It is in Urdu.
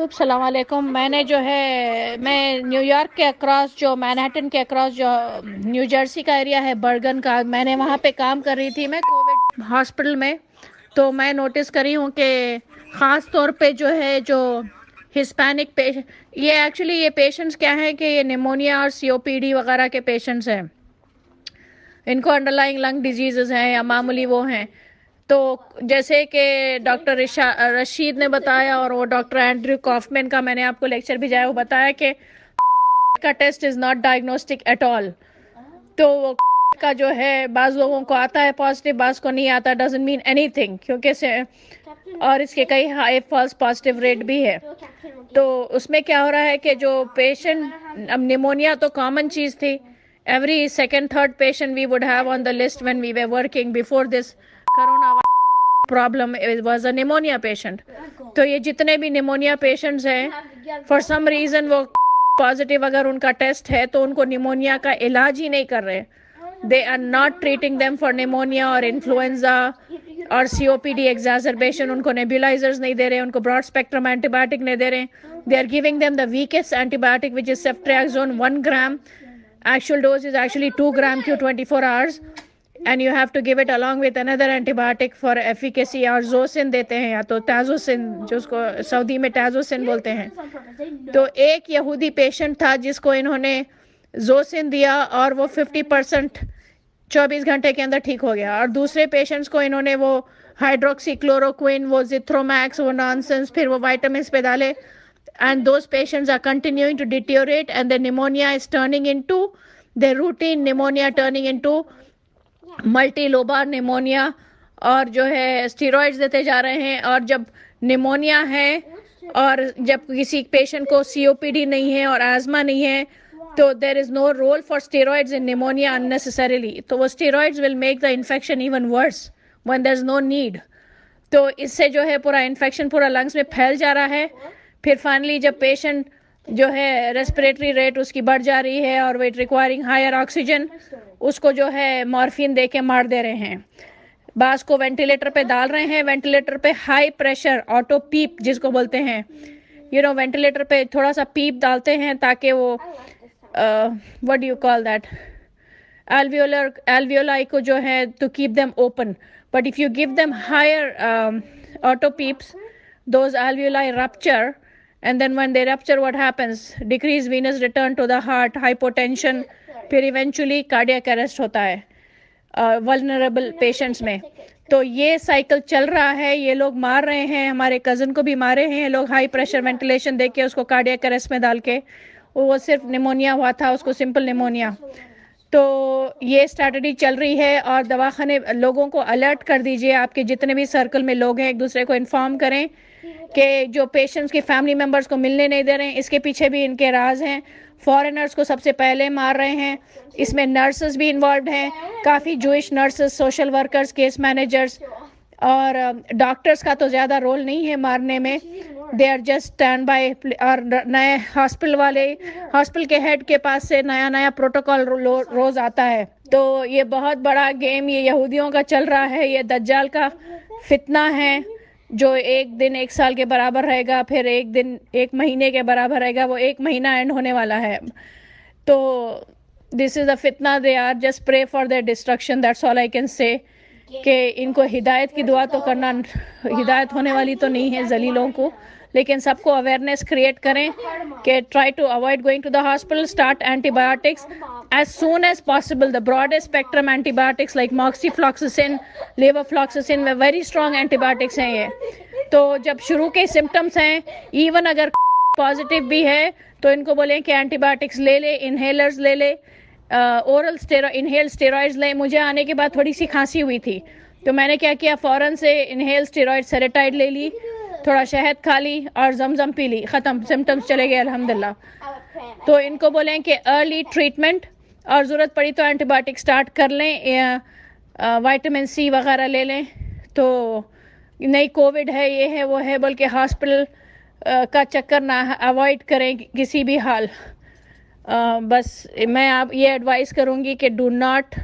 خوب سلام علیکم. میں نے جو ہے میں نیو یارک کے اکراس جو مینہٹن کے اکراس جو نیو جرسی کا ایریا ہے برگن کا، میں نے وہاں پہ کام کر رہی تھی میں کووڈ ہاسپٹل میں. تو میں نوٹس کری ہوں کہ خاص طور پہ جو ہے جو ہسپینک یہ ایکچولی یہ پیشنٹس کیا ہیں کہ یہ نیمونیا اور سی او پی ڈی وغیرہ کے پیشنٹس ہیں. ان کو انڈر لائنگ لنگ ڈیزیزز ہیں یا معمولی وہ ہیں. تو جیسے کہ ڈاکٹر رشید نے بتایا اور وہ ڈاکٹر اینڈریو کافمین کا میں نے آپ کو لیکچر بھیجایا، وہ بتایا کہ کا test is not diagnostic at all. تو وہ کا جو ہے بعض لوگوں کو آتا ہے پازیٹیو، بعض کو نہیں آتا. ڈزنٹ مین اینی تھنگ، کیونکہ اور اس کے کئی ہائی فالس پازیٹیو ریٹ بھی ہے. تو اس میں کیا ہو رہا ہے کہ جو پیشنٹ، اب نیمونیا تو کامن چیز تھی. Every second third patient we would have on the list when we were working before this corona problem was a pneumonia patient. تو یہ جتنے بھی نیمونیا پیشنٹس ہیں فار سم ریزن وہ پازیٹیو اگر ان کا ٹیسٹ ہے تو ان کو نیمونیا کا علاج ہی نہیں کر رہے. They are not treating them for pneumonia اور انفلوئنزا اور سی او پی ڈی ایگزازربیشن. ان کو نیبولائزرز نہیں دے رہے، ان کو براڈ اسپیکٹرم اینٹی بایوٹک نہیں دے رہے. They are giving them the ویکسٹ anti biotic which is سیفٹریاکزون 1 gram. Actual dose is actually 2 gram q 24 hours. And you have to give it along with another antibiotic for efficacy. اور زوسن دیتے ہیں یا تو تازوسن، جو اس کو سعودی میں تازوسن بولتے ہیں. تو ایک یہودی پیشنٹ تھا جس کو انہوں نے زوسن دیا اور وہ 50% 24 گھنٹے کے اندر ٹھیک ہو گیا. اور دوسرے پیشنٹس کو انہوں نے وہ ہائیڈروکسی کلوروکوئن، وہ زیتھرومیکس، وہ نانسنس، پھر وہ وائٹامنس پہ ڈالے. And those patients are continuing to deteriorate and the pneumonia is turning into the routine pneumonia, turning into multi lobar pneumonia. اور جو ہے اسٹیرائڈز دیتے جا رہے ہیں. اور جب نیمونیا ہے اور جب کسی پیشنٹ کو سی او پی ڈی نہیں ہے اور آزما نہیں ہے تو there is no role for steroids in pneumonia unnecessarily. تو وہ steroids will make the infection even worse when there is no need. تو اس سے جو ہے پورا انفیکشن پورا لنگس میں پھیل جا رہا ہے. پھر فائنلی جب پیشنٹ جو ہے ریسپریٹری ریٹ اس کی بڑھ جا رہی ہے اور ویٹ ریکوائرنگ ہائر آکسیجن، اس کو جو ہے مارفین دے کے مار دے رہے ہیں. بعض کو وینٹیلیٹر پہ ڈال رہے ہیں. وینٹیلیٹر پہ ہائی پریشر آٹو پیپ جس کو بولتے ہیں، وینٹیلیٹر پہ تھوڑا سا پیپ ڈالتے ہیں تاکہ وہ what do you call that alveoli کو جو ہے to keep them open. But if you give them higher auto peeps, those alveoli rupture. And then when they rupture, what happens? Decreased venous return to the heart, hypotension, پھر ایونچولی کارڈیاک اریسٹ ہوتا ہے vulnerable پیشنٹس میں. تو یہ سائیکل چل رہا ہے. یہ لوگ مار رہے ہیں. ہمارے کزن کو بھی مارے ہیں لوگ ہائی پریشر وینٹیلیشن دے کے، اس کو کارڈیاک اریسٹ میں ڈال کے. وہ صرف نیمونیا ہوا تھا، اس کو سمپل نیمونیا. تو یہ اسٹریٹجی چل رہی ہے. اور دواخانے لوگوں کو الرٹ کر دیجئے، آپ کے جتنے بھی سرکل میں لوگ ہیں ایک دوسرے کو انفارم کریں کہ جو پیشنٹس کے فیملی ممبرس کو ملنے نہیں دے رہے ہیں، اس کے پیچھے بھی ان کے راز ہیں. فارنرز کو سب سے پہلے مار رہے ہیں. اس میں نرسز بھی انوالوڈ ہیں، کافی Jewish nurses, social workers, case managers. اور ڈاکٹرز کا تو زیادہ رول نہیں ہے مارنے میں. They are just stand by. اور نئے ہاسپٹل والے، ہاسپٹل کے ہیڈ کے پاس سے نیا پروٹوکول روز آتا ہے. تو یہ بہت بڑا گیم یہ یہودیوں کا چل رہا ہے. یہ دجال کا فتنہ ہے جو ایک دن 1 سال کے برابر رہے گا، پھر ایک دن 1 مہینے کے برابر رہے گا. وہ 1 مہینہ اینڈ ہونے والا ہے. تو دس از اے فتنہ. They are just pray for their destruction. That's all I can say. کہ ان کو ہدایت کی دعا تو کرنا، ہدایت ہونے والی تو نہیں ہے ذلیلوں کو، لیکن سب کو اویئرنیس کریٹ کریں کہ try to avoid going to the hospital. Start اینٹی بایوٹکس as soon as possible. The broadest spectrum antibiotics like moxifloxacin, levofloxacin میں very strong antibiotics ہیں یہ. تو جب شروع کے سمٹمز ہیں، ایون اگر پازیٹیو بھی ہے تو ان کو بولیں کہ اینٹی بایوٹکس لے لے، انہیلرز لے لے، اورل انہیل اسٹیرائڈز لیں. مجھے آنے کے بعد تھوڑی سی کھانسی ہوئی تھی تو میں نے کیا کیا، فوراً سے انہیل اسٹیرائڈ سیریٹائڈ لے لی، تھوڑا شہد کھا لی اور زمزم پی لی. ختم، سمٹمز چلے گئے الحمدللہ. تو ان کو بولیں کہ ارلی ٹریٹمنٹ، اور ضرورت پڑی تو اینٹی بایوٹک سٹارٹ کر لیں، وائٹامن سی وغیرہ لے لیں. تو نہیں کووڈ ہے، یہ ہے وہ ہے، بلکہ ہاسپٹل کا چکر نہ اوائڈ کریں کسی بھی حال. بس میں آپ یہ ایڈوائز کروں گی کہ ڈو ناٹ